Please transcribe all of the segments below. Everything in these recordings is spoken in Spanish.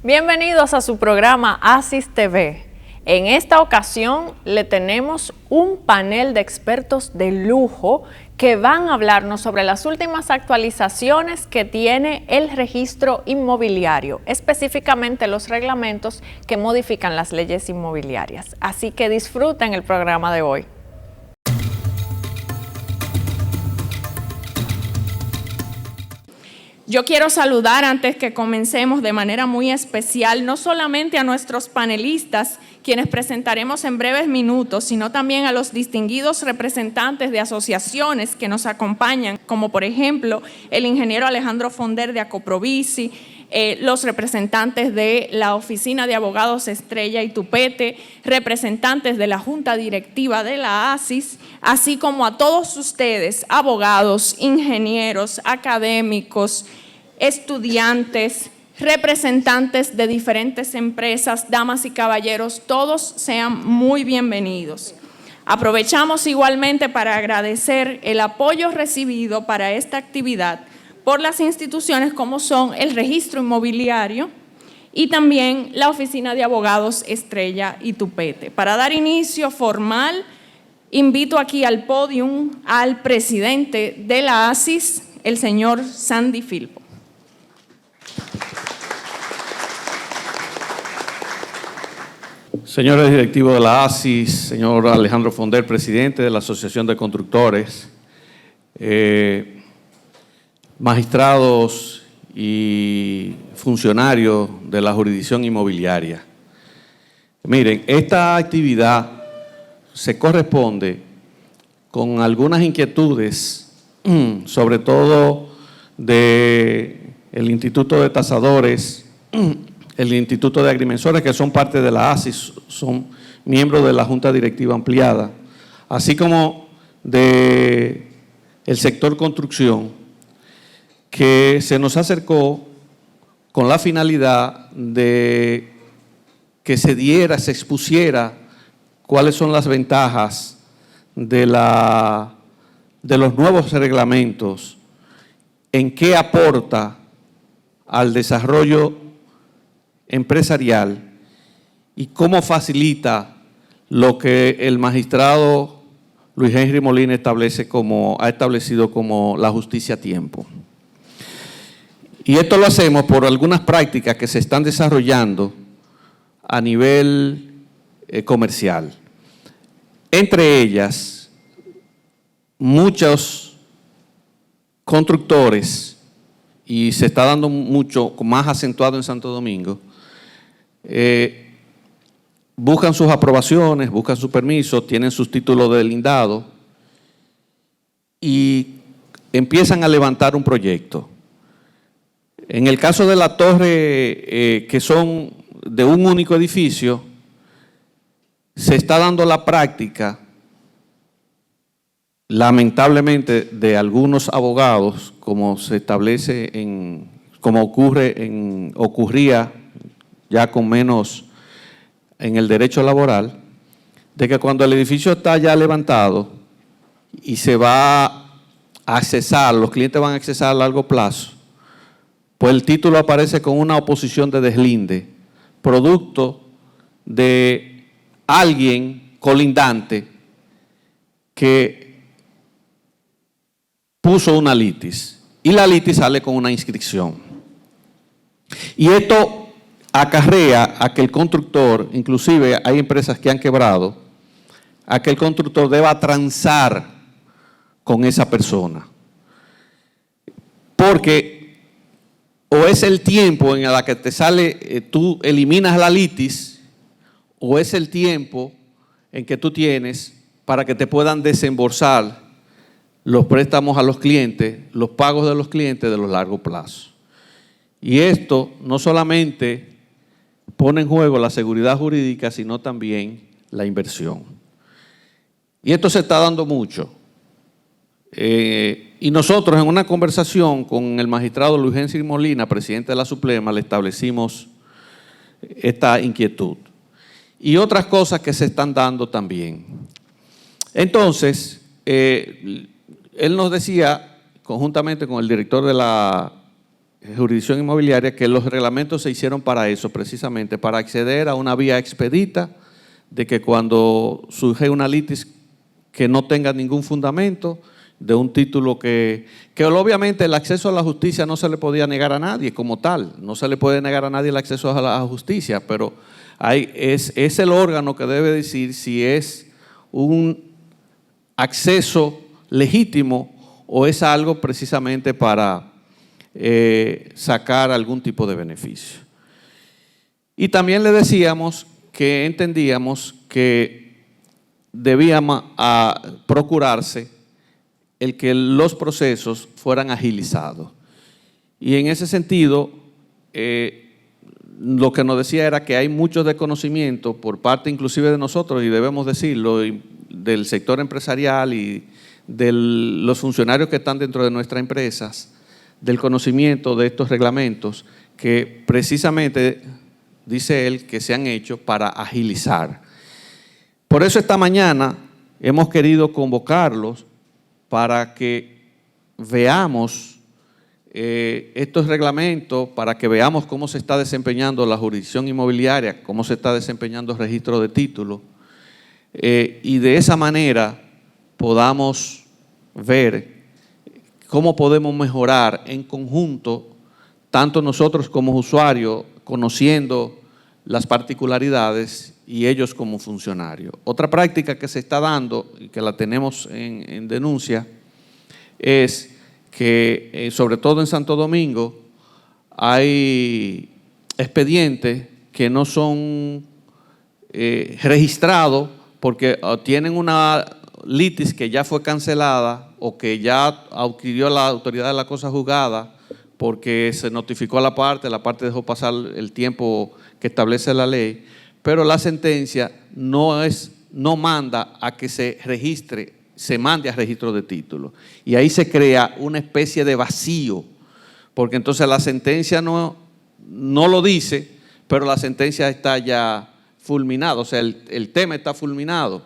Bienvenidos a su programa ASIS TV. En esta ocasión le tenemos un panel de expertos de lujo que van a hablarnos sobre las últimas actualizaciones que tiene el registro inmobiliario, específicamente los reglamentos que modifican las leyes inmobiliarias. Así que disfruten el programa de hoy. Yo quiero saludar antes que comencemos de manera muy especial, no solamente a nuestros panelistas, quienes presentaremos en breves minutos, sino también a los distinguidos representantes de asociaciones que nos acompañan, como por ejemplo el ingeniero Alejandro Fonder de Acoprovici, los representantes de la Oficina de Abogados Estrella y Tupete, representantes de la Junta Directiva de la ASIS, así como a todos ustedes, abogados, ingenieros, académicos, estudiantes, representantes de diferentes empresas, damas y caballeros, todos sean muy bienvenidos. Aprovechamos igualmente para agradecer el apoyo recibido para esta actividad por las instituciones como son el Registro Inmobiliario y también la Oficina de Abogados Estrella y Tupete. Para dar inicio formal, invito aquí al podium al presidente de la ASIS, el señor Sandy Filpo. Señores directivos de la ASIS, señor Alejandro Fonder, presidente de la Asociación de Constructores, magistrados y funcionarios de la jurisdicción inmobiliaria. Miren, esta actividad se corresponde con algunas inquietudes, sobre todo del Instituto de Tasadores, el Instituto de Agrimensores, que son parte de la ASIS, son miembros de la Junta Directiva Ampliada, así como del sector construcción, que se nos acercó con la finalidad de que se expusiera cuáles son las ventajas de los nuevos reglamentos, en qué aporta al desarrollo empresarial y cómo facilita lo que el magistrado Luis Henry Molina ha establecido como la justicia a tiempo. Y esto lo hacemos por algunas prácticas que se están desarrollando a nivel comercial. Entre ellas, muchos constructores, y se está dando mucho más acentuado en Santo Domingo, buscan sus aprobaciones, buscan sus permisos, tienen sus títulos de lindado y empiezan a levantar un proyecto. En el caso de la torre, que son de un único edificio, se está dando la práctica, lamentablemente, de algunos abogados, como se establece como ocurría ya con menos en el derecho laboral, de que cuando el edificio está ya levantado y se va a accesar, los clientes van a accesar a largo plazo, pues el título aparece con una oposición de deslinde, producto de alguien colindante que puso una litis, y la litis sale con una inscripción. Y esto acarrea a que el constructor, inclusive hay empresas que han quebrado, a que el constructor deba transar con esa persona. Porque o es el tiempo en el que te sale, tú eliminas la litis, o es el tiempo en que tú tienes para que te puedan desembolsar los préstamos a los clientes, los pagos de los clientes de los largos plazos. Y esto no solamente pone en juego la seguridad jurídica, sino también la inversión. Y esto se está dando mucho. Y nosotros en una conversación con el magistrado Luis Henry Molina, presidente de la Suprema, le establecimos esta inquietud. Y otras cosas que se están dando también. Entonces, él nos decía, conjuntamente con el director de la jurisdicción inmobiliaria, que los reglamentos se hicieron para eso, precisamente, para acceder a una vía expedita, de que cuando surge una litis que no tenga ningún fundamento, de un título que obviamente el acceso a la justicia no se le podía negar a nadie como tal, no se le puede negar a nadie el acceso a la justicia, pero es el órgano que debe decir si es un acceso legítimo o es algo precisamente para sacar algún tipo de beneficio. Y también le decíamos que entendíamos que debía procurarse el que los procesos fueran agilizados. Y en ese sentido, lo que nos decía era que hay mucho desconocimiento por parte inclusive de nosotros, y debemos decirlo, del sector empresarial y de los funcionarios que están dentro de nuestras empresas, del conocimiento de estos reglamentos que precisamente, dice él, que se han hecho para agilizar. Por eso esta mañana hemos querido convocarlos para que veamos estos reglamentos, para que veamos cómo se está desempeñando la jurisdicción inmobiliaria, cómo se está desempeñando el registro de títulos, y de esa manera podamos ver cómo podemos mejorar en conjunto, tanto nosotros como usuarios, conociendo las particularidades y ellos como funcionarios. Otra práctica que se está dando y que la tenemos en denuncia es que, sobre todo en Santo Domingo, hay expedientes que no son registrados porque tienen una litis que ya fue cancelada o que ya adquirió la autoridad de la cosa juzgada porque se notificó a la parte dejó pasar el tiempo que establece la ley, pero la sentencia no manda a que se registre, se mande a registro de títulos. Y ahí se crea una especie de vacío, porque entonces la sentencia no lo dice, pero la sentencia está ya fulminada, o sea, el tema está fulminado.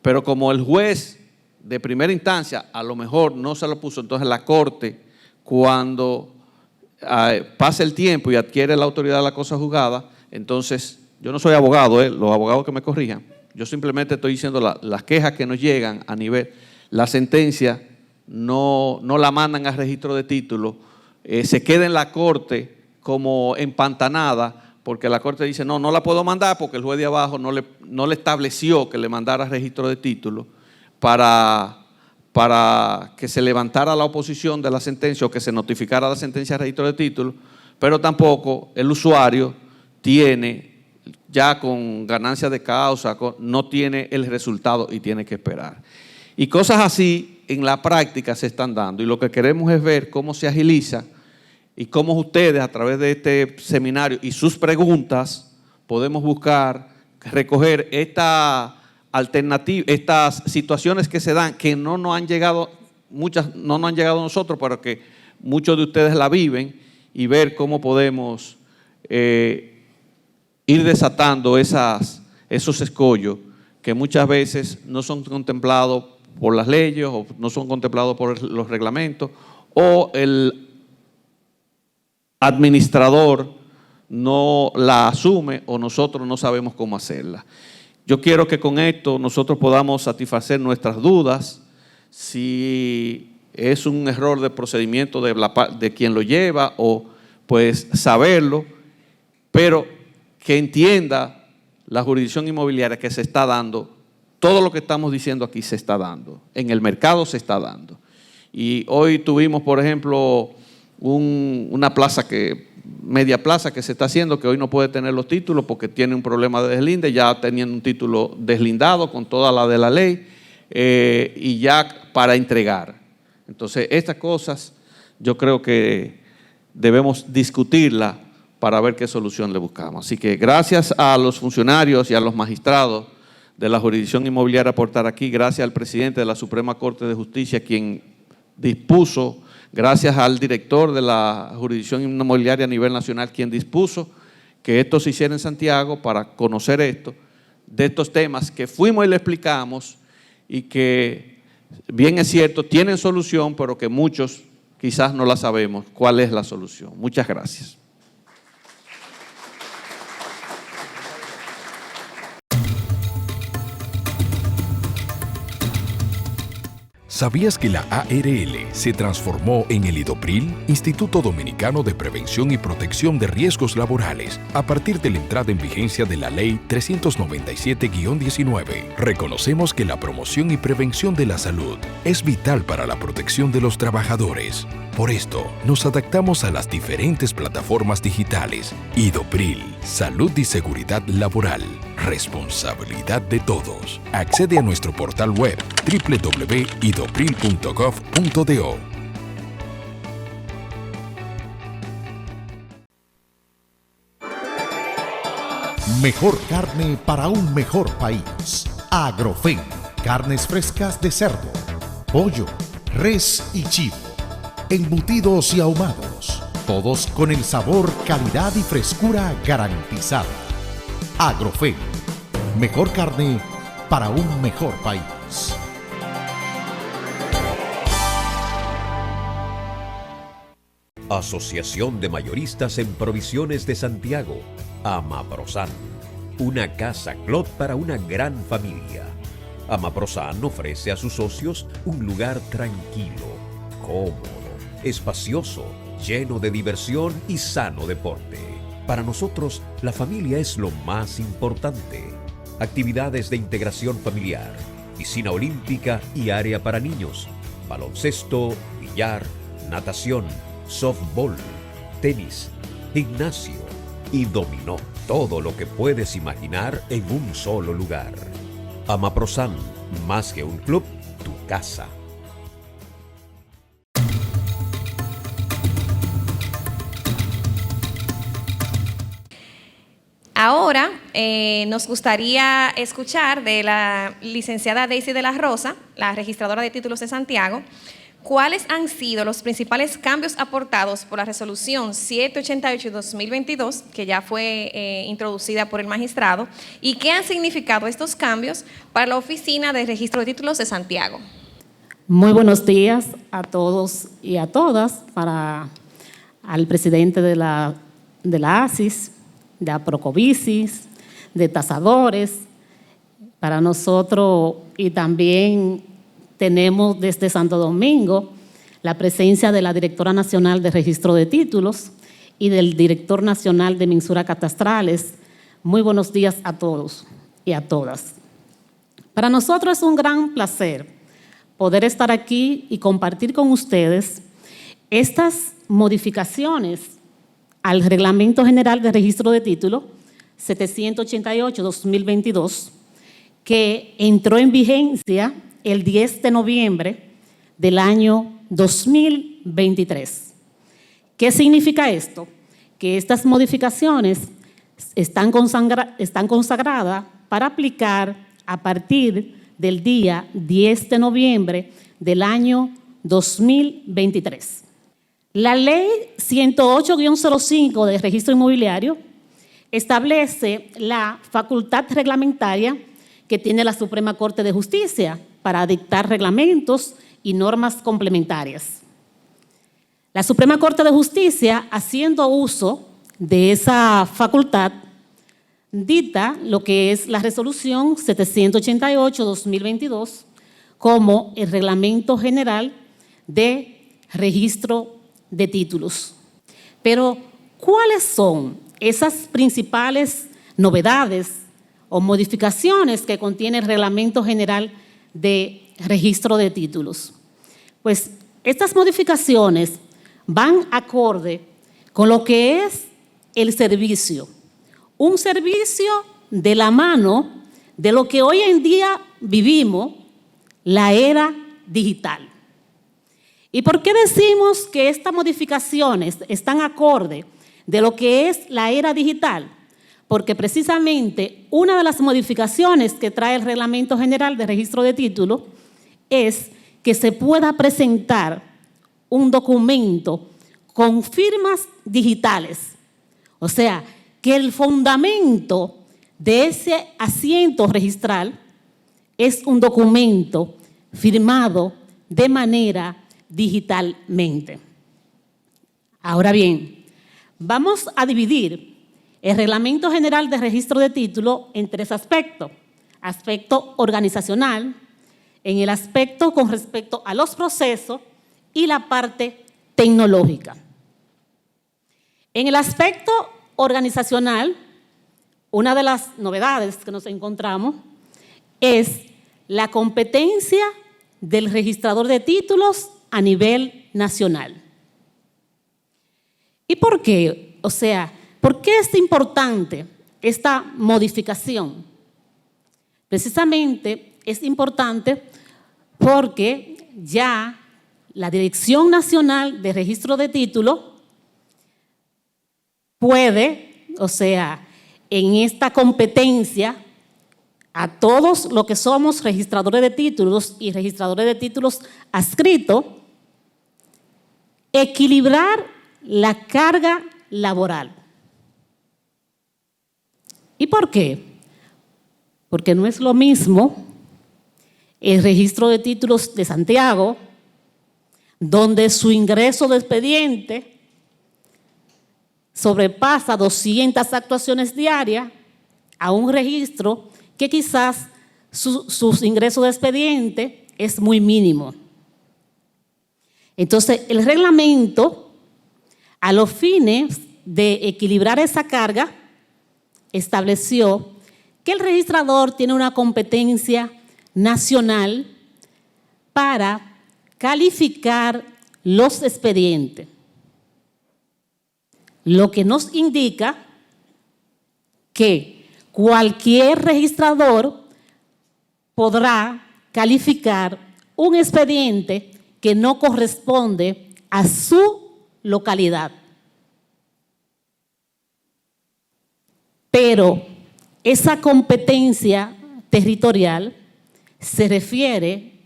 Pero como el juez de primera instancia a lo mejor no se lo puso, entonces la Corte, cuando pasa el tiempo y adquiere la autoridad de la cosa juzgada, entonces, yo no soy abogado, los abogados que me corrijan, yo simplemente estoy diciendo las quejas que nos llegan a nivel, la sentencia no la mandan a registro de títulos, se queda en la Corte como empantanada, porque la Corte dice, no la puedo mandar porque el juez de abajo no le estableció que le mandara registro de títulos para que se levantara la oposición de la sentencia o que se notificara la sentencia de registro de títulos, pero tampoco el usuario tiene, ya con ganancia de causa, no tiene el resultado y tiene que esperar. Y cosas así en la práctica se están dando, y lo que queremos es ver cómo se agiliza y cómo ustedes, a través de este seminario y sus preguntas, podemos buscar, recoger esta alternativa, estas situaciones que se dan, que no nos han llegado, muchas no nos han llegado a nosotros, pero que muchos de ustedes la viven, y ver cómo podemos ir desatando esos escollos que muchas veces no son contemplados por las leyes o no son contemplados por los reglamentos, o el administrador no la asume o nosotros no sabemos cómo hacerla. Yo quiero que con esto nosotros podamos satisfacer nuestras dudas, si es un error de procedimiento de quien lo lleva, o pues saberlo, pero que entienda la jurisdicción inmobiliaria que se está dando, todo lo que estamos diciendo aquí se está dando, en el mercado se está dando. Y hoy tuvimos, por ejemplo, una plaza media plaza que se está haciendo, que hoy no puede tener los títulos porque tiene un problema de deslinde, ya teniendo un título deslindado con toda la de la ley, y ya para entregar. Entonces, estas cosas yo creo que debemos discutirlas para ver qué solución le buscamos. Así que gracias a los funcionarios y a los magistrados de la jurisdicción inmobiliaria por estar aquí, gracias al presidente de la Suprema Corte de Justicia, quien dispuso, gracias al director de la jurisdicción inmobiliaria a nivel nacional, quien dispuso que esto se hiciera en Santiago para conocer esto, de estos temas que fuimos y le explicamos, y que, bien es cierto, tienen solución, pero que muchos quizás no la sabemos, cuál es la solución. Muchas gracias. ¿Sabías que la ARL se transformó en el IDOPRIL, Instituto Dominicano de Prevención y Protección de Riesgos Laborales, a partir de la entrada en vigencia de la Ley 397-19? Reconocemos que la promoción y prevención de la salud es vital para la protección de los trabajadores. Por esto, nos adaptamos a las diferentes plataformas digitales. IDOPRIL, Salud y Seguridad Laboral, responsabilidad de todos. Accede a nuestro portal web www.idopril.gov.do. Mejor carne para un mejor país. Agrofen, carnes frescas de cerdo, pollo, res y chivo, embutidos y ahumados, todos con el sabor, calidad y frescura garantizada. Agrofen, mejor carne para un mejor país. Asociación de Mayoristas en Provisiones de Santiago, Amaprosan, una casa club para una gran familia. Amaprosan ofrece a sus socios un lugar tranquilo, cómodo, espacioso, lleno de diversión y sano deporte. Para nosotros, la familia es lo más importante. Actividades de integración familiar, piscina olímpica y área para niños, baloncesto, billar, natación, softball, tenis, gimnasio y dominó. Todo lo que puedes imaginar en un solo lugar. Amaprosan, más que un club, tu casa. Ahora nos gustaría escuchar de la licenciada Daisy de la Rosa, la registradora de títulos de Santiago, cuáles han sido los principales cambios aportados por la resolución 788-2022, que ya fue introducida por el magistrado, y qué han significado estos cambios para la Oficina de Registro de Títulos de Santiago. Muy buenos días a todos y a todas, al presidente de la ASIS, de Aprocovisis, de tasadores, para nosotros, y también tenemos desde Santo Domingo la presencia de la Directora Nacional de Registro de Títulos y del Director Nacional de Mensuras Catastrales. Muy buenos días a todos y a todas. Para nosotros es un gran placer poder estar aquí y compartir con ustedes estas modificaciones al Reglamento General de Registro de Títulos 788-2022, que entró en vigencia el 10 de noviembre del año 2023. ¿Qué significa esto? Que estas modificaciones están consagradas para aplicar a partir del día 10 de noviembre del año 2023. La Ley 108-05 de Registro Inmobiliario establece la facultad reglamentaria que tiene la Suprema Corte de Justicia para dictar reglamentos y normas complementarias. La Suprema Corte de Justicia, haciendo uso de esa facultad, dicta lo que es la resolución 788-2022 como el Reglamento General de Registro de Títulos. Pero, ¿cuáles son esas principales novedades o modificaciones que contiene el Reglamento General de Registro de Títulos? Pues estas modificaciones van acorde con lo que es el servicio. Un servicio de la mano de lo que hoy en día vivimos, la era digital. ¿Y por qué decimos que estas modificaciones están acorde de lo que es la era digital? Porque precisamente una de las modificaciones que trae el Reglamento General de Registro de Títulos es que se pueda presentar un documento con firmas digitales. O sea, que el fundamento de ese asiento registral es un documento firmado de manera digitalmente. Ahora bien, vamos a dividir el Reglamento General de Registro de Título en tres aspectos. Aspecto organizacional, en el aspecto con respecto a los procesos y la parte tecnológica. En el aspecto organizacional, una de las novedades que nos encontramos es la competencia del registrador de títulos a nivel nacional. ¿Y por qué? O sea, ¿por qué es importante esta modificación? Precisamente es importante porque ya la Dirección Nacional de Registro de Títulos puede, o sea, en esta competencia, a todos los que somos registradores de títulos y registradores de títulos adscritos, equilibrar la carga laboral. ¿Y por qué? Porque no es lo mismo el registro de títulos de Santiago, donde su ingreso de expediente sobrepasa 200 actuaciones diarias, a un registro que quizás sus ingresos de expediente es muy mínimo. Entonces, el reglamento, a los fines de equilibrar esa carga, estableció que el registrador tiene una competencia nacional para calificar los expedientes, lo que nos indica que cualquier registrador podrá calificar un expediente que no corresponde a su localidad. Pero esa competencia territorial se refiere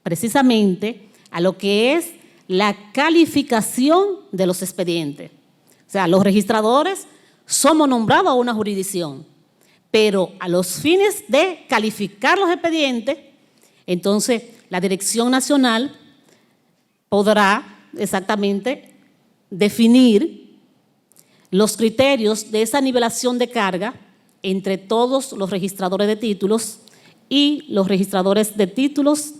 precisamente a lo que es la calificación de los expedientes. O sea, los registradores somos nombrados a una jurisdicción, pero a los fines de calificar los expedientes, entonces la Dirección Nacional podrá exactamente definir los criterios de esa nivelación de carga entre todos los registradores de títulos y los registradores de títulos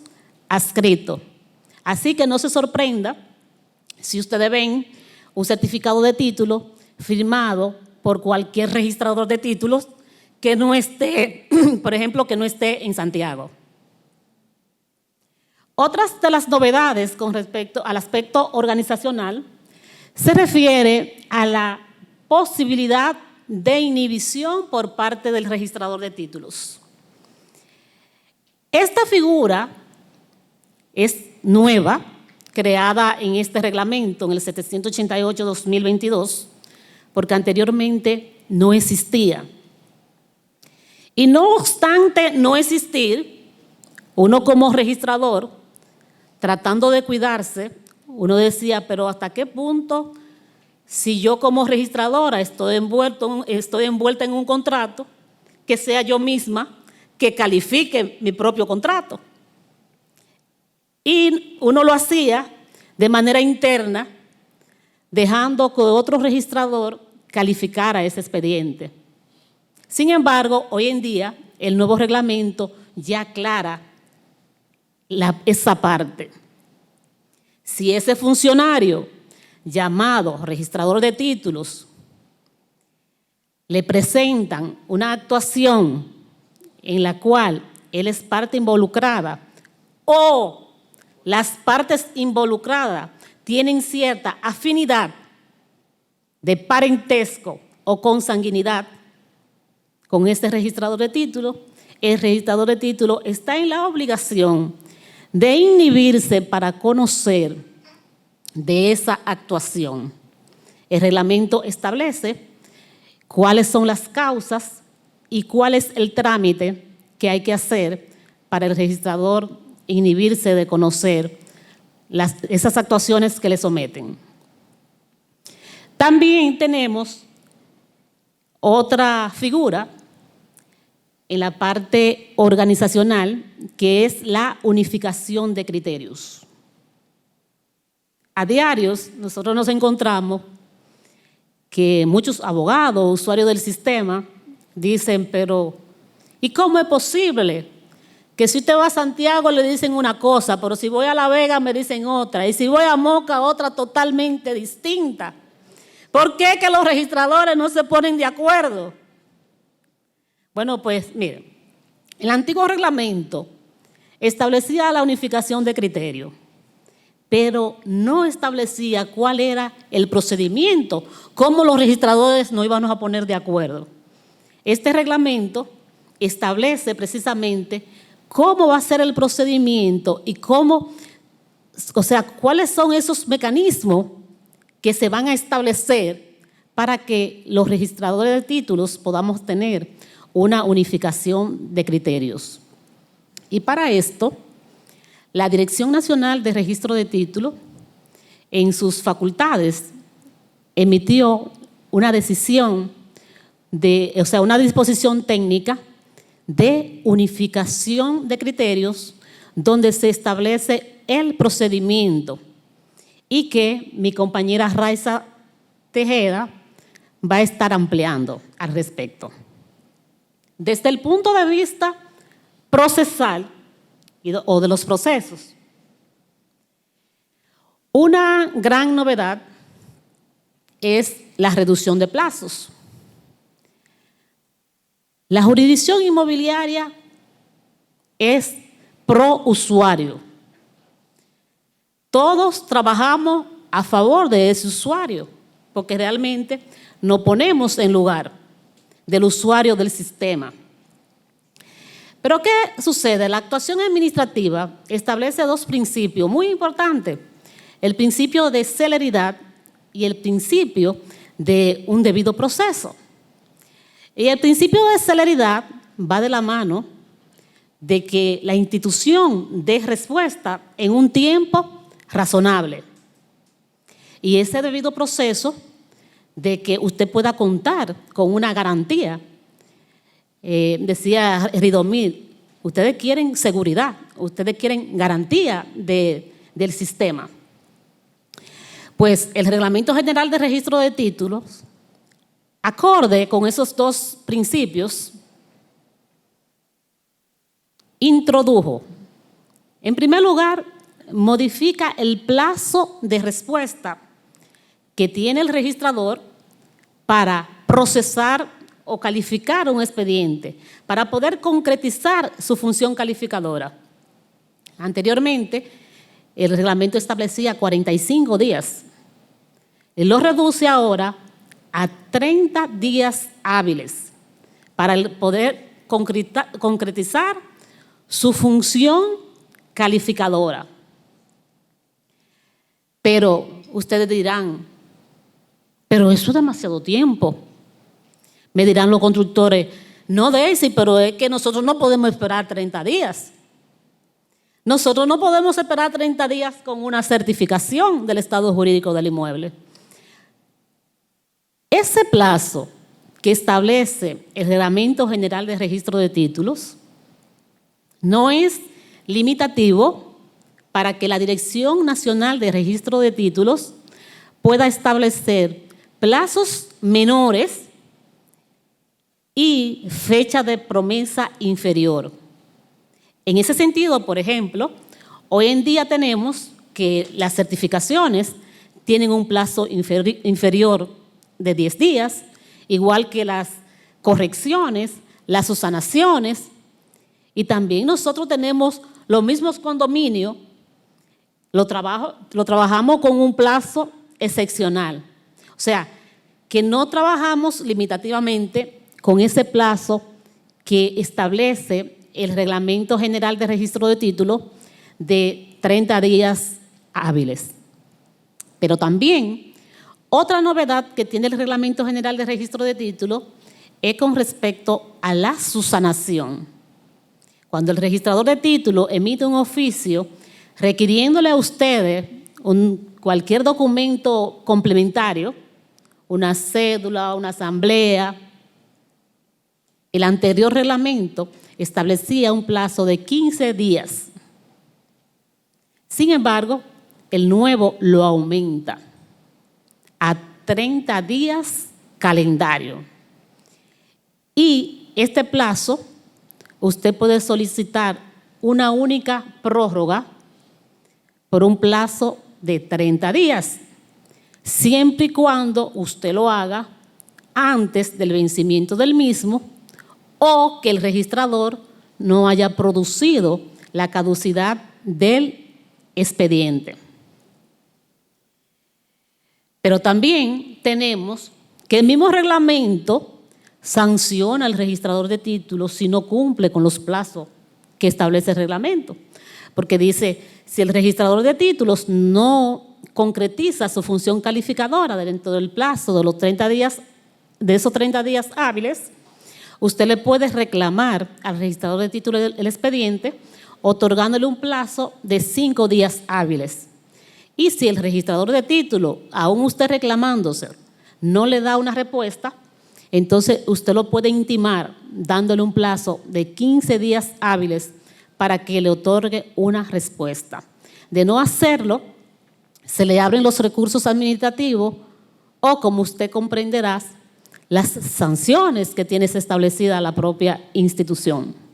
adscritos. Así que no se sorprenda si ustedes ven un certificado de título firmado por cualquier registrador de títulos que no esté, por ejemplo, que no esté en Santiago. Otras de las novedades con respecto al aspecto organizacional se refiere a la posibilidad de inhibición por parte del registrador de títulos. Esta figura es nueva, creada en este reglamento, en el 788-2022, porque anteriormente no existía. Y no obstante no existir, uno como registrador, tratando de cuidarse, uno decía, pero ¿hasta qué punto, si yo como registradora estoy envuelta en un contrato, que sea yo misma que califique mi propio contrato? Y uno lo hacía de manera interna, dejando que otro registrador calificara ese expediente. Sin embargo, hoy en día, el nuevo reglamento ya aclara esa parte. Si ese funcionario llamado registrador de títulos le presentan una actuación en la cual él es parte involucrada o las partes involucradas tienen cierta afinidad de parentesco o consanguinidad con este registrador de títulos, el registrador de títulos está en la obligación de inhibirse para conocer de esa actuación. El reglamento establece cuáles son las causas y cuál es el trámite que hay que hacer para el registrador inhibirse de conocer esas actuaciones que le someten. También tenemos otra figura en la parte organizacional, que es la unificación de criterios. a diarios nosotros nos encontramos que muchos abogados, usuarios del sistema, dicen, pero ¿y cómo es posible que si usted va a Santiago le dicen una cosa, pero si voy a La Vega me dicen otra, y si voy a Moca otra totalmente distinta? ¿Por qué que los registradores no se ponen de acuerdo? Bueno, pues miren, el antiguo reglamento establecía la unificación de criterios, pero no establecía cuál era el procedimiento, cómo los registradores no íbamos a poner de acuerdo. Este reglamento establece precisamente cómo va a ser el procedimiento y cómo, o sea, cuáles son esos mecanismos que se van a establecer para que los registradores de títulos podamos tener una unificación de criterios. Y para esto, la Dirección Nacional de Registro de Títulos, en sus facultades, emitió una decisión, una disposición técnica de unificación de criterios donde se establece el procedimiento y que mi compañera Raiza Tejeda va a estar ampliando al respecto. Desde el punto de vista procesal o de los procesos, una gran novedad es la reducción de plazos. La jurisdicción inmobiliaria es pro usuario. Todos trabajamos a favor de ese usuario, porque realmente nos ponemos en lugar del usuario del sistema. Pero ¿qué sucede? La actuación administrativa establece dos principios muy importantes: el principio de celeridad y el principio de un debido proceso. Y el principio de celeridad va de la mano de que la institución dé respuesta en un tiempo razonable. Y ese debido proceso de que usted pueda contar con una garantía. Decía Ridomir, ustedes quieren seguridad, ustedes quieren garantía del sistema. Pues el Reglamento General de Registro de Títulos, acorde con esos dos principios, introdujo, en primer lugar, modifica el plazo de respuesta que tiene el registrador para procesar o calificar un expediente, para poder concretizar su función calificadora. Anteriormente, el reglamento establecía 45 días. Él lo reduce ahora a 30 días hábiles para poder concretizar su función calificadora. Pero ustedes dirán, pero eso es demasiado tiempo. Me dirán los constructores, no, Daisy, pero es que nosotros no podemos esperar 30 días. Nosotros no podemos esperar 30 días con una certificación del estado jurídico del inmueble. Ese plazo que establece el Reglamento General de Registro de Títulos no es limitativo para que la Dirección Nacional de Registro de Títulos pueda establecer plazos menores y fecha de promesa inferior. En ese sentido, por ejemplo, hoy en día tenemos que las certificaciones tienen un plazo inferior de 10 días, igual que las correcciones, las subsanaciones, y también nosotros tenemos los mismos condominios, lo trabajamos con un plazo excepcional. O sea, que no trabajamos limitativamente con ese plazo que establece el Reglamento General de Registro de Títulos de 30 días hábiles. Pero también, otra novedad que tiene el Reglamento General de Registro de Títulos es con respecto a la subsanación. Cuando el registrador de títulos emite un oficio requiriéndole a ustedes cualquier documento complementario, una cédula, una asamblea, el anterior reglamento establecía un plazo de 15 días. Sin embargo, el nuevo lo aumenta a 30 días calendario. Y este plazo, usted puede solicitar una única prórroga por un plazo de 30 días, siempre y cuando usted lo haga antes del vencimiento del mismo o que el registrador no haya producido la caducidad del expediente. Pero también tenemos que el mismo reglamento sanciona al registrador de títulos si no cumple con los plazos que establece el reglamento. Porque dice, si el registrador de títulos no concretiza su función calificadora dentro del plazo de los 30 días, de esos 30 días hábiles, usted le puede reclamar al registrador de títulos el expediente otorgándole un plazo de 5 días hábiles. Y si el registrador de título, aún usted reclamándose, no le da una respuesta, entonces usted lo puede intimar dándole un plazo de 15 días hábiles para que le otorgue una respuesta. De no hacerlo, se le abren los recursos administrativos o, como usted comprenderá, las sanciones que tiene establecida la propia institución.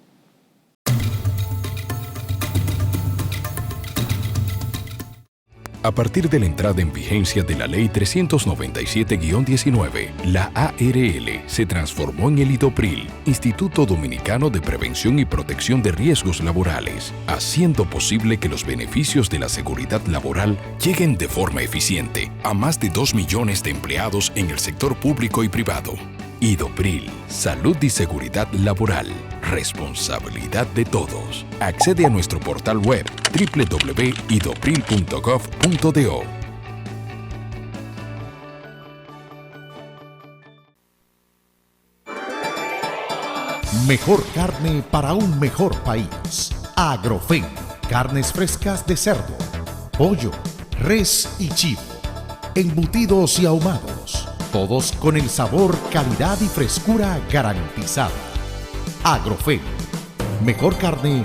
A partir de la entrada en vigencia de la Ley 397-19, la ARL se transformó en el IDOPRIL, Instituto Dominicano de Prevención y Protección de Riesgos Laborales, haciendo posible que los beneficios de la seguridad laboral lleguen de forma eficiente a más de 2 millones de empleados en el sector público y privado. IDOPRIL, Salud y Seguridad Laboral, responsabilidad de todos. Accede a nuestro portal web www.idopril.gov.do. Mejor carne para un mejor país. Agrofen, carnes frescas de cerdo, pollo, res y chivo, embutidos y ahumados, todos con el sabor, calidad y frescura garantizada. Agrofen, mejor carne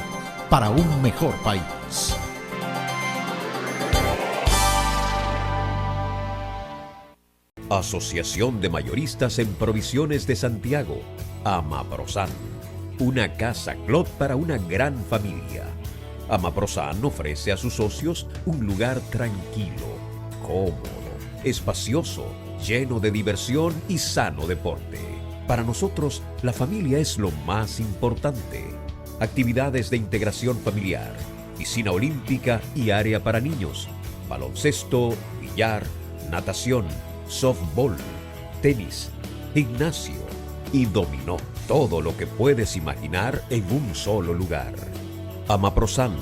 para un mejor país. Asociación de Mayoristas en Provisiones de Santiago, Amaprosan. Una casa Clot para una gran familia. Amaprosan ofrece a sus socios un lugar tranquilo, cómodo, espacioso, lleno de diversión y sano deporte. Para nosotros, la familia es lo más importante. Actividades de integración familiar, piscina olímpica y área para niños, baloncesto, billar, natación, softball, tenis, gimnasio y dominó. Todo lo que puedes imaginar en un solo lugar. Amaprosan,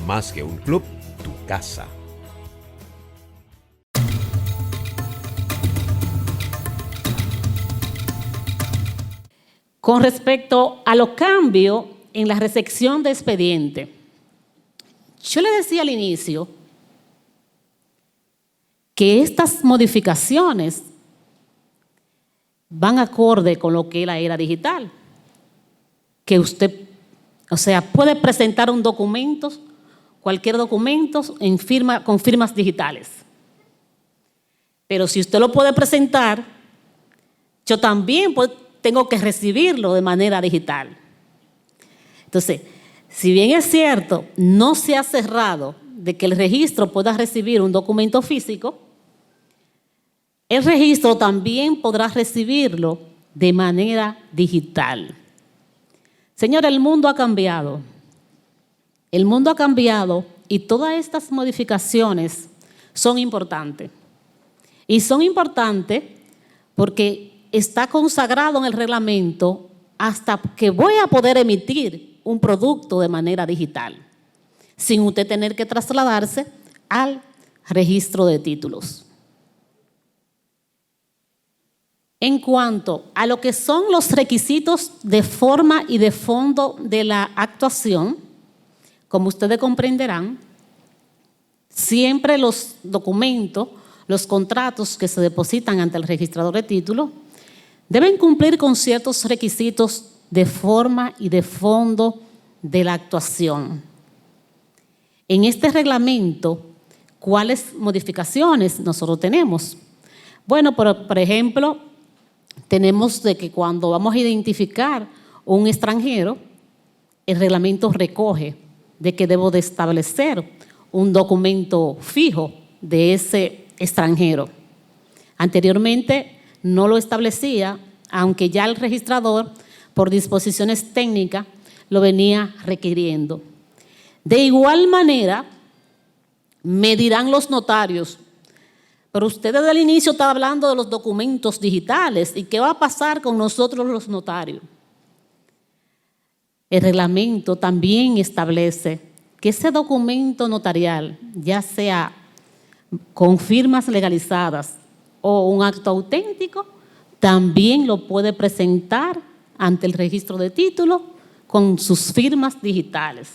más que un club, tu casa. Con respecto a los cambios en la recepción de expediente, yo le decía al inicio que estas modificaciones van acorde con lo que es la era digital, que usted, puede presentar un documento, cualquier documento con firmas digitales. Pero si usted lo puede presentar, yo también tengo que recibirlo de manera digital. Entonces, si bien es cierto, no se ha cerrado de que el registro pueda recibir un documento físico, el registro también podrá recibirlo de manera digital. Señor, el mundo ha cambiado. El mundo ha cambiado y todas estas modificaciones son importantes. Y son importantes porque está consagrado en el reglamento hasta que voy a poder emitir un producto de manera digital, sin usted tener que trasladarse al registro de títulos. En cuanto a lo que son los requisitos de forma y de fondo de la actuación, como ustedes comprenderán, siempre los documentos, los contratos que se depositan ante el registrador de títulos deben cumplir con ciertos requisitos de forma y de fondo de la actuación. En este reglamento, ¿cuáles modificaciones nosotros tenemos? Bueno, por ejemplo, tenemos de que cuando vamos a identificar un extranjero, el reglamento recoge de que debo de establecer un documento fijo de ese extranjero. Anteriormente no lo establecía, aunque ya el registrador, por disposiciones técnicas, lo venía requiriendo. De igual manera, me dirán los notarios, pero usted desde el inicio está hablando de los documentos digitales, ¿y qué va a pasar con nosotros los notarios? El reglamento también establece que ese documento notarial, ya sea con firmas legalizadas o un acto auténtico, también lo puede presentar ante el registro de títulos con sus firmas digitales.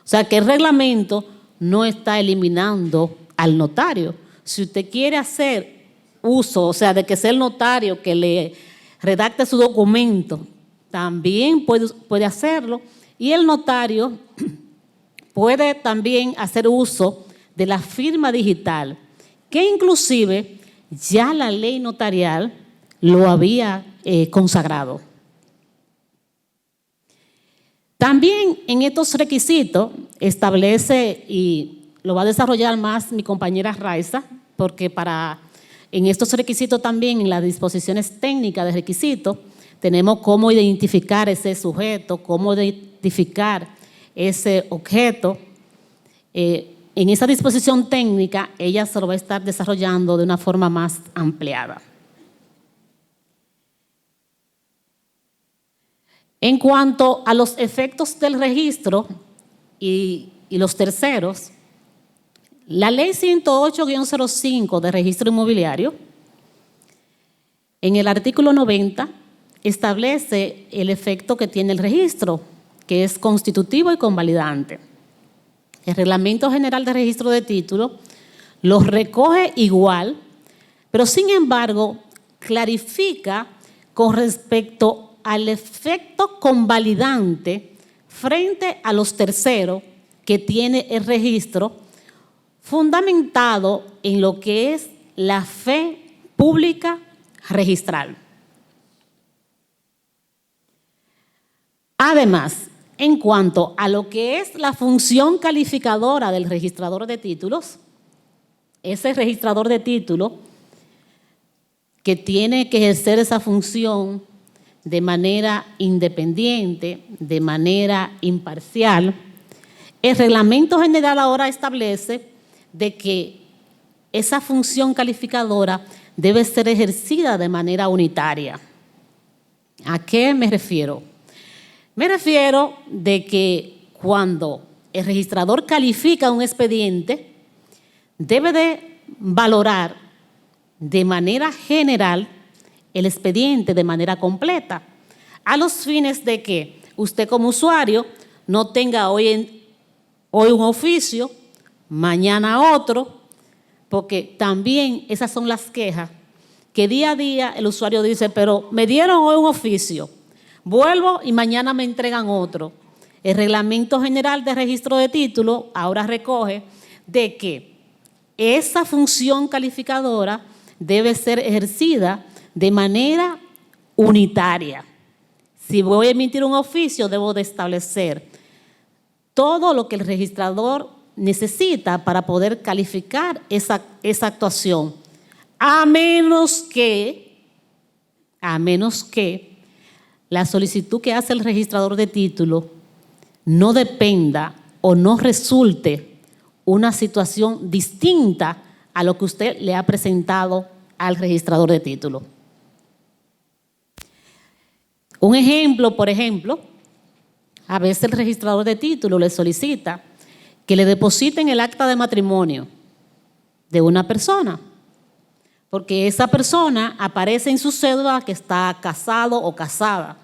O sea que el reglamento no está eliminando al notario. Si usted quiere hacer uso, o sea, de que sea el notario que le redacte su documento, también puede hacerlo, y el notario puede también hacer uso de la firma digital, que inclusive ya la ley notarial lo había consagrado. También en estos requisitos establece, y lo va a desarrollar más mi compañera Raiza, porque en estos requisitos también, en las disposiciones técnicas de requisitos, tenemos cómo identificar ese sujeto, cómo identificar ese objeto. En esa disposición técnica, ella se lo va a estar desarrollando de una forma más ampliada. En cuanto a los efectos del registro y los terceros, la ley 108-05 de registro inmobiliario, en el artículo 90, establece el efecto que tiene el registro, que es constitutivo y convalidante. El Reglamento General de Registro de Títulos los recoge igual, pero sin embargo clarifica con respecto al efecto convalidante frente a los terceros que tiene el registro, fundamentado en lo que es la fe pública registral. Además, en cuanto a lo que es la función calificadora del registrador de títulos, ese registrador de títulos que tiene que ejercer esa función de manera independiente, de manera imparcial, el Reglamento General ahora establece de que esa función calificadora debe ser ejercida de manera unitaria. ¿A qué me refiero? Me refiero de que cuando el registrador califica un expediente, debe de valorar de manera general el expediente de manera completa, a los fines de que usted como usuario no tenga hoy un oficio, mañana otro, porque también esas son las quejas que día a día el usuario dice, pero me dieron hoy un oficio, vuelvo y mañana me entregan otro. El Reglamento General de Registro de Títulos ahora recoge de que esa función calificadora debe ser ejercida de manera unitaria. Si voy a emitir un oficio, debo de establecer todo lo que el registrador necesita para poder calificar esa actuación, a menos que la solicitud que hace el registrador de título no dependa o no resulte una situación distinta a lo que usted le ha presentado al registrador de título. Un ejemplo, por ejemplo, a veces el registrador de título le solicita que le depositen el acta de matrimonio de una persona, porque esa persona aparece en su cédula que está casado o casada.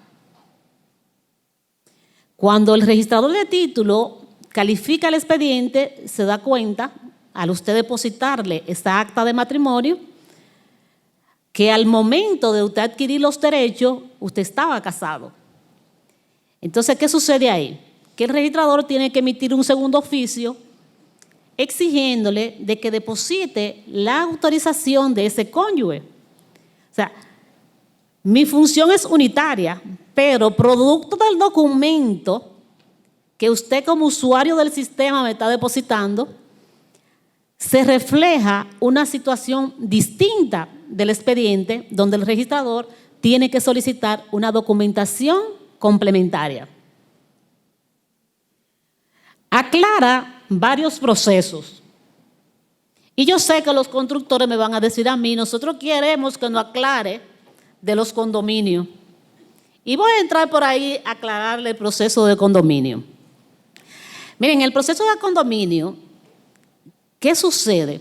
Cuando el registrador de título califica el expediente, se da cuenta, al usted depositarle esa acta de matrimonio, que al momento de usted adquirir los derechos, usted estaba casado. Entonces, ¿qué sucede ahí? Que el registrador tiene que emitir un segundo oficio exigiéndole de que deposite la autorización de ese cónyuge. O sea, mi función es unitaria, pero producto del documento que usted como usuario del sistema me está depositando, se refleja una situación distinta del expediente donde el registrador tiene que solicitar una documentación complementaria. Aclara varios procesos. Y yo sé que los constructores me van a decir a mí, nosotros queremos que nos aclare de los condominios. Y voy a entrar por ahí a aclararle el proceso de condominio. Miren, el proceso de condominio, ¿qué sucede?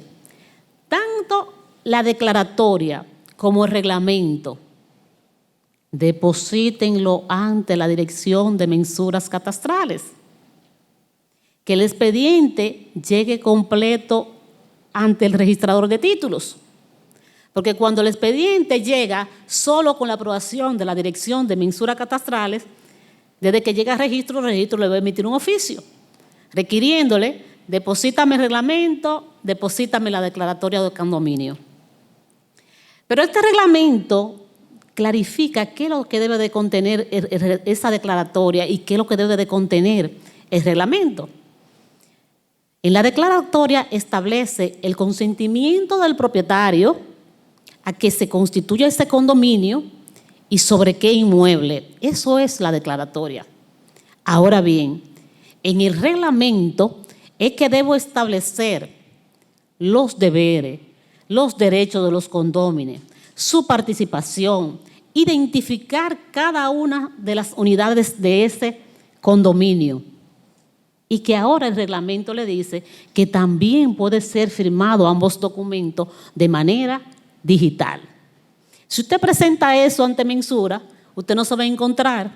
Tanto la declaratoria como el reglamento, deposítenlo ante la Dirección de Mensuras Catastrales. Que el expediente llegue completo ante el registrador de títulos. Porque cuando el expediente llega solo con la aprobación de la Dirección de Mensuras Catastrales, desde que llega al registro, el registro le va a emitir un oficio requiriéndole, deposítame el reglamento, deposítame la declaratoria de condominio. Pero este reglamento clarifica qué es lo que debe de contener esa declaratoria y qué es lo que debe de contener el reglamento. En la declaratoria establece el consentimiento del propietario a que se constituya ese condominio y sobre qué inmueble. Eso es la declaratoria. Ahora bien, en el reglamento es que debo establecer los deberes, los derechos de los condóminos, su participación, identificar cada una de las unidades de ese condominio. Y que ahora el reglamento le dice que también puede ser firmado ambos documentos de manera digital. Si usted presenta eso ante mensura, usted no se va a encontrar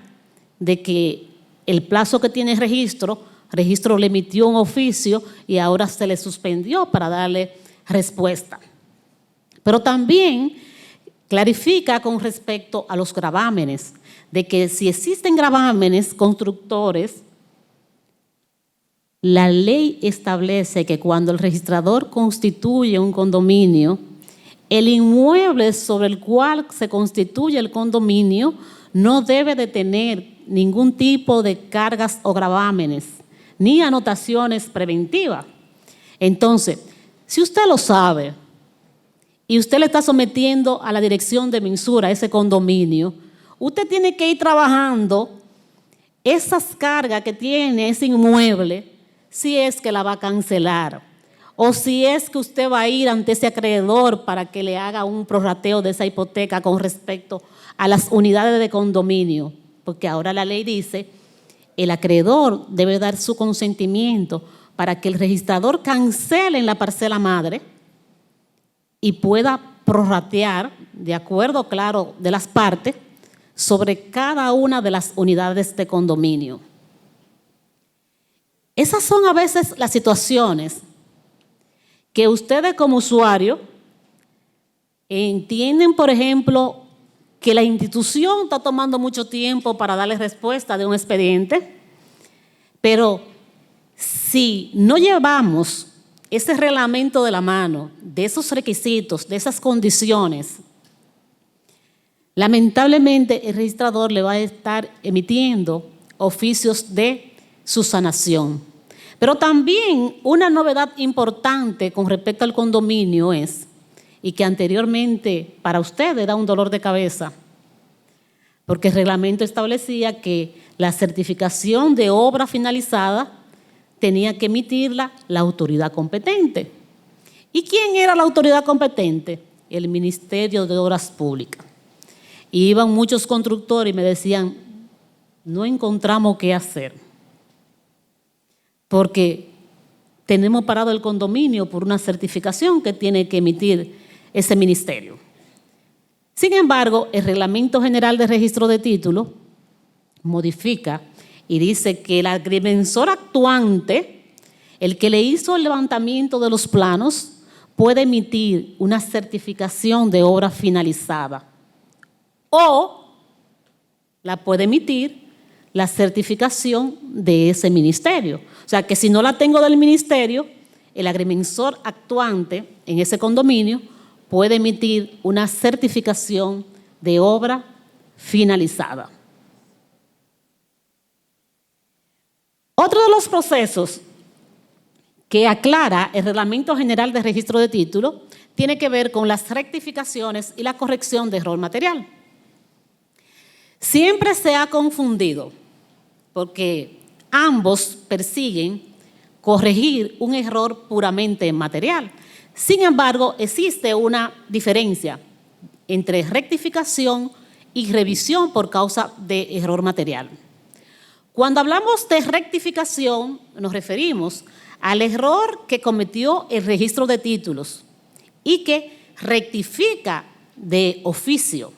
de que el plazo que tiene el registro le emitió un oficio y ahora se le suspendió para darle respuesta. Pero también clarifica con respecto a los gravámenes, de que si existen gravámenes constructores, la ley establece que cuando el registrador constituye un condominio, el inmueble sobre el cual se constituye el condominio no debe de tener ningún tipo de cargas o gravámenes, ni anotaciones preventivas. Entonces, si usted lo sabe y usted le está sometiendo a la Dirección de Mensura ese condominio, usted tiene que ir trabajando esas cargas que tiene ese inmueble, si es que la va a cancelar o si es que usted va a ir ante ese acreedor para que le haga un prorrateo de esa hipoteca con respecto a las unidades de condominio, porque ahora la ley dice el acreedor debe dar su consentimiento para que el registrador cancele en la parcela madre y pueda prorratear, de acuerdo, claro, de las partes, sobre cada una de las unidades de condominio. Esas son a veces las situaciones que ustedes como usuario entienden, por ejemplo, que la institución está tomando mucho tiempo para darle respuesta de un expediente, pero si no llevamos ese reglamento de la mano, de esos requisitos, de esas condiciones, lamentablemente el registrador le va a estar emitiendo oficios de subsanación. Pero también una novedad importante con respecto al condominio es, y que anteriormente para usted era un dolor de cabeza, porque el reglamento establecía que la certificación de obra finalizada tenía que emitirla la autoridad competente. ¿Y quién era la autoridad competente? El Ministerio de Obras Públicas. Y iban muchos constructores y me decían, no encontramos qué hacer, porque tenemos parado el condominio por una certificación que tiene que emitir ese ministerio. Sin embargo, el Reglamento General de Registro de Títulos modifica y dice que el agrimensor actuante, el que le hizo el levantamiento de los planos, puede emitir una certificación de obra finalizada o la puede emitir la certificación de ese ministerio. O sea, que si no la tengo del ministerio, el agrimensor actuante en ese condominio puede emitir una certificación de obra finalizada. Otro de los procesos que aclara el Reglamento General de Registro de Títulos tiene que ver con las rectificaciones y la corrección de error material. Siempre se ha confundido, porque ambos persiguen corregir un error puramente material. Sin embargo, existe una diferencia entre rectificación y revisión por causa de error material. Cuando hablamos de rectificación, nos referimos al error que cometió el registro de títulos y que rectifica de oficio.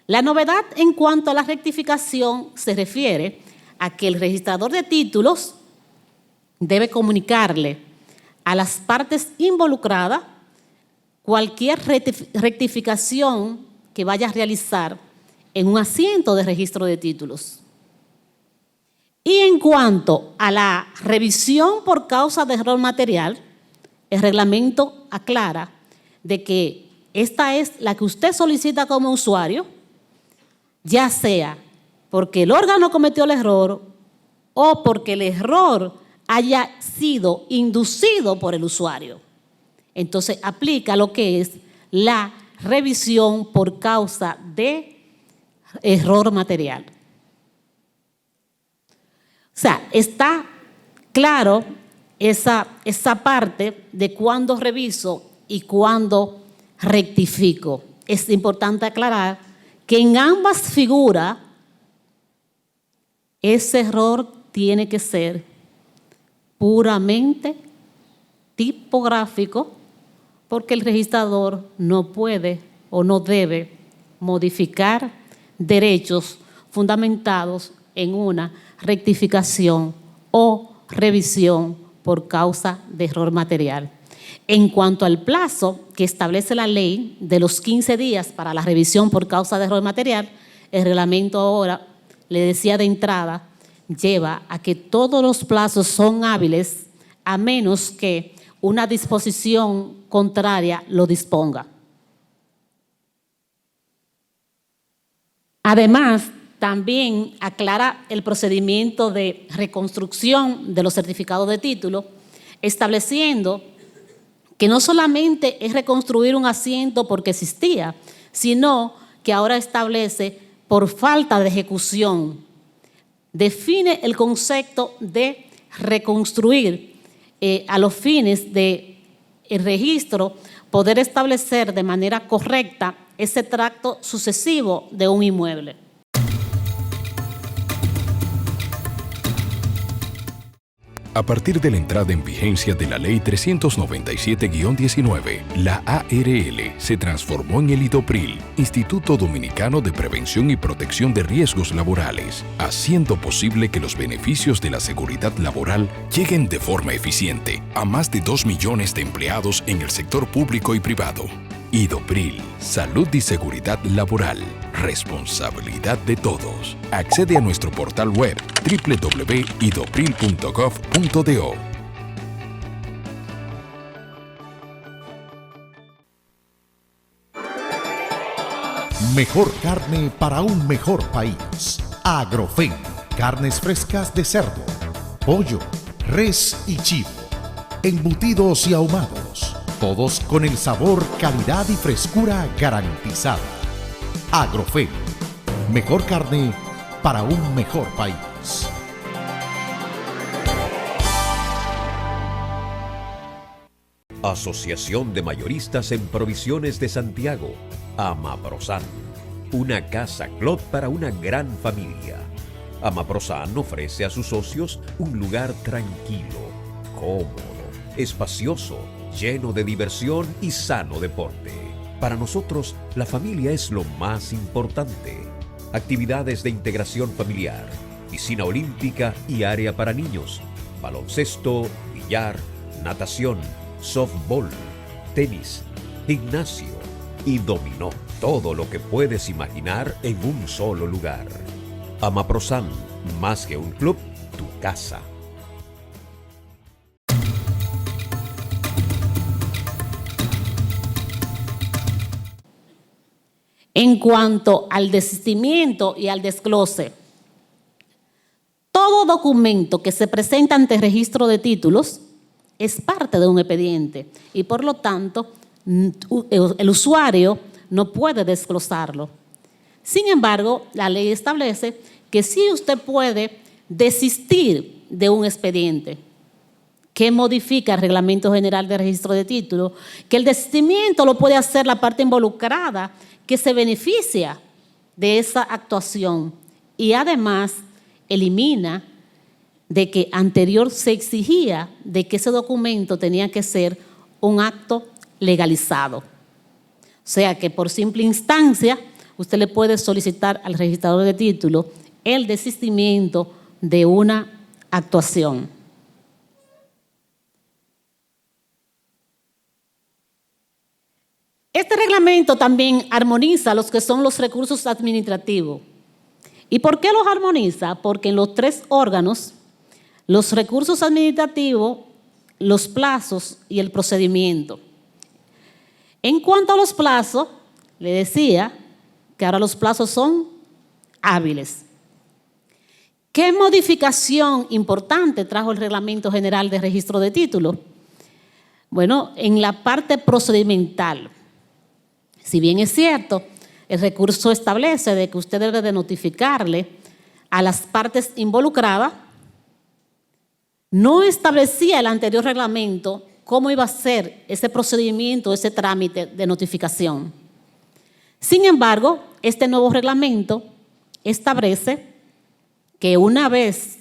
La novedad en cuanto a la rectificación se refiere a que el registrador de títulos debe comunicarle a las partes involucradas cualquier rectificación que vaya a realizar en un asiento de registro de títulos. Y en cuanto a la revisión por causa de error material, el reglamento aclara de que esta es la que usted solicita como usuario, ya sea porque el órgano cometió el error o porque el error haya sido inducido por el usuario. Entonces aplica lo que es la revisión por causa de error material. O sea, está claro esa parte de cuándo reviso y cuándo rectifico. Es importante aclarar que en ambas figuras ese error tiene que ser puramente tipográfico, porque el registrador no puede o no debe modificar derechos fundamentados en una rectificación o revisión por causa de error material. En cuanto al plazo que establece la ley de los 15 días para la revisión por causa de error material, el reglamento ahora, le decía de entrada, lleva a que todos los plazos son hábiles a menos que una disposición contraria lo disponga. Además, también aclara el procedimiento de reconstrucción de los certificados de título, estableciendo que no solamente es reconstruir un asiento porque existía, sino que ahora establece por falta de ejecución. Define el concepto de reconstruir a los fines de el registro, poder establecer de manera correcta ese tracto sucesivo de un inmueble. A partir de la entrada en vigencia de la Ley 397-19, la ARL se transformó en el IDOPRIL, Instituto Dominicano de Prevención y Protección de Riesgos Laborales, haciendo posible que los beneficios de la seguridad laboral lleguen de forma eficiente a más de 2 millones de empleados en el sector público y privado. IDOPRIL, Salud y Seguridad Laboral, responsabilidad de todos. Accede a nuestro portal web www.idopril.gov.do. Mejor carne para un mejor país. Agrofen, carnes frescas de cerdo, pollo, res y chivo, embutidos y ahumados. Todos con el sabor, calidad y frescura garantizada. Agrofen, mejor carne para un mejor país. Asociación de Mayoristas en Provisiones de Santiago, Amaprosan. Una casa Clot para una gran familia. Amaprosan ofrece a sus socios un lugar tranquilo, cómodo, espacioso, lleno de diversión y sano deporte. Para nosotros, la familia es lo más importante. Actividades de integración familiar, piscina olímpica y área para niños, baloncesto, billar, natación, softball, tenis, gimnasio y dominó. Todo lo que puedes imaginar en un solo lugar. Amaprosan, más que un club, tu casa. En cuanto al desistimiento y al desglose, todo documento que se presenta ante el registro de títulos es parte de un expediente y por lo tanto el usuario no puede desglosarlo. Sin embargo, la ley establece que sí usted puede desistir de un expediente que modifica el Reglamento General de Registro de Títulos, que el desistimiento lo puede hacer la parte involucrada que se beneficia de esa actuación y además elimina de que anterior se exigía de que ese documento tenía que ser un acto legalizado. O sea que por simple instancia usted le puede solicitar al registrador de títulos el desistimiento de una actuación. Este reglamento también armoniza los que son los recursos administrativos. ¿Y por qué los armoniza? Porque en los 3 órganos, los recursos administrativos, los plazos y el procedimiento. En cuanto a los plazos, le decía que ahora los plazos son hábiles. ¿Qué modificación importante trajo el Reglamento General de Registro de Títulos? Bueno, en la parte procedimental, si bien es cierto, el recurso establece de que usted debe de notificarle a las partes involucradas, no establecía el anterior reglamento cómo iba a ser ese procedimiento, ese trámite de notificación. Sin embargo, este nuevo reglamento establece que una vez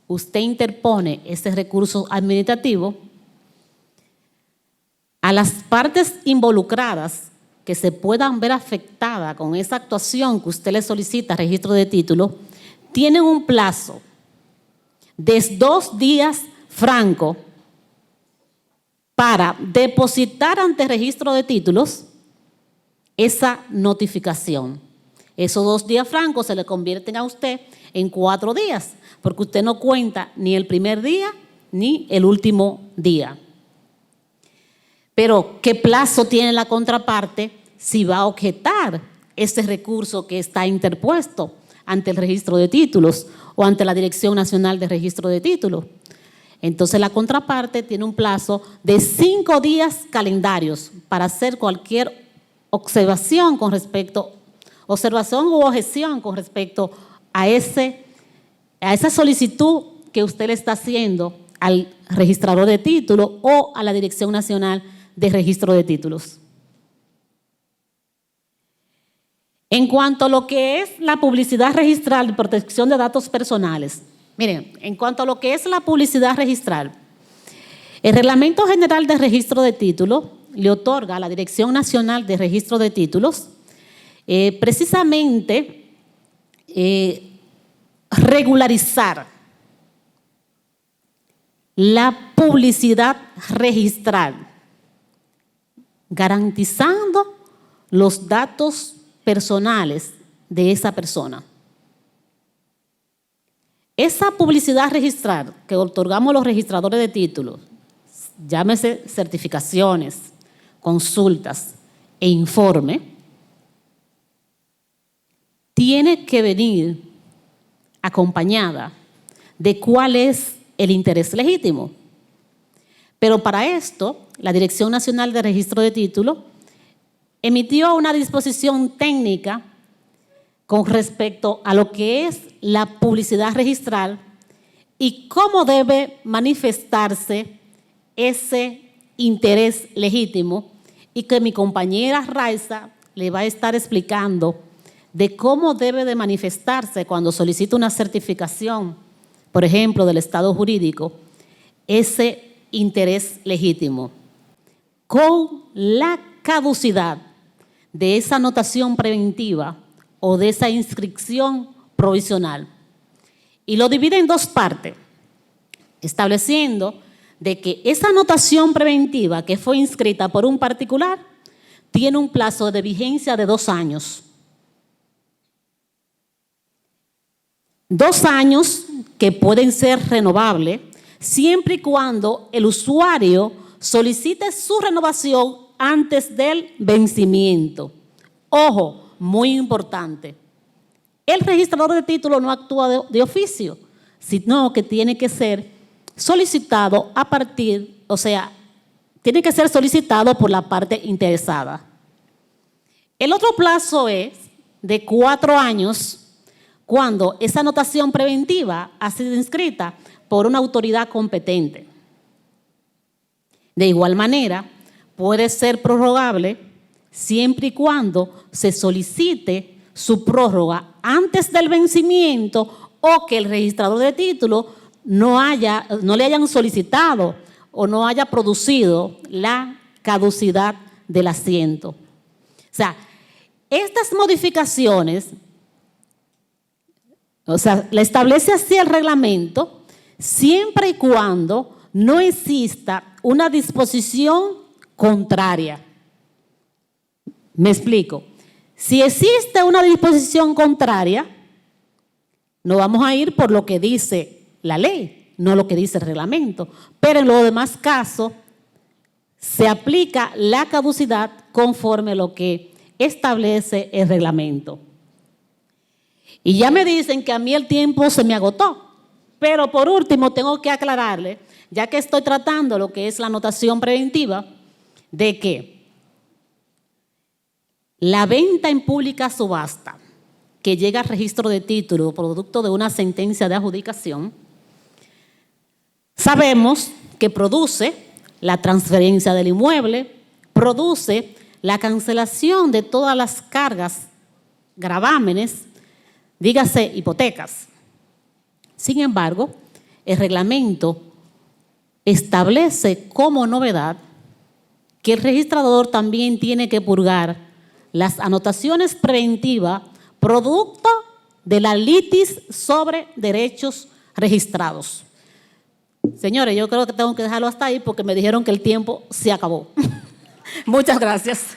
usted interpone ese recurso administrativo, a las partes involucradas que se puedan ver afectadas con esa actuación que usted le solicita registro de títulos, tienen un plazo de 2 días franco para depositar ante registro de títulos esa notificación. Esos 2 días francos se le convierten a usted en 4 días, porque usted no cuenta ni el primer día ni el último día. Pero, ¿qué plazo tiene la contraparte si va a objetar ese recurso que está interpuesto ante el registro de títulos o ante la Dirección Nacional de Registro de Títulos? Entonces, la contraparte tiene un plazo de 5 días calendarios para hacer cualquier observación con respecto, observación u objeción con respecto a esa solicitud que usted le está haciendo al registrador de títulos o a la Dirección Nacional de Registro de Títulos. En cuanto a lo que es la publicidad registral y protección de datos personales, miren, en cuanto a lo que es la publicidad registral, el Reglamento General de Registro de Títulos le otorga a la Dirección Nacional de Registro de Títulos precisamente regularizar la publicidad registral, garantizando los datos personales de esa persona. Esa publicidad registral que otorgamos los registradores de títulos, llámese certificaciones, consultas e informe, tiene que venir acompañada de cuál es el interés legítimo. Pero para esto, la Dirección Nacional de Registro de Títulos emitió una disposición técnica con respecto a lo que es la publicidad registral y cómo debe manifestarse ese interés legítimo, y que mi compañera Raiza le va a estar explicando de cómo debe de manifestarse cuando solicita una certificación, por ejemplo, del estado jurídico, ese interés legítimo, con la caducidad de esa anotación preventiva o de esa inscripción provisional. Y lo divide en 2 partes, estableciendo de que esa anotación preventiva que fue inscrita por un particular tiene un plazo de vigencia de 2 años. 2 años que pueden ser renovables siempre y cuando el usuario solicite su renovación antes del vencimiento. Ojo, muy importante. El registrador de títulos no actúa de oficio, sino que tiene que ser solicitado tiene que ser solicitado por la parte interesada. El otro plazo es de 4 años cuando esa anotación preventiva ha sido inscrita por una autoridad competente. De igual manera, puede ser prorrogable siempre y cuando se solicite su prórroga antes del vencimiento o que el registrador de títulos no le hayan solicitado o no haya producido la caducidad del asiento. O sea, estas modificaciones, la establece así el reglamento siempre y cuando no exista una disposición contraria. Me explico. Si existe una disposición contraria, no vamos a ir por lo que dice la ley, no lo que dice el reglamento. Pero en los demás casos se aplica la caducidad conforme a lo que establece el reglamento. Y ya me dicen que a mí el tiempo se me agotó. Pero por último tengo que aclararle, ya que estoy tratando lo que es la anotación preventiva, de que la venta en pública subasta que llega al registro de título producto de una sentencia de adjudicación, sabemos que produce la transferencia del inmueble, produce la cancelación de todas las cargas, gravámenes, dígase hipotecas. Sin embargo, el reglamento establece como novedad que el registrador también tiene que purgar las anotaciones preventivas producto de la litis sobre derechos registrados. Señores, yo creo que tengo que dejarlo hasta ahí porque me dijeron que el tiempo se acabó. Muchas gracias.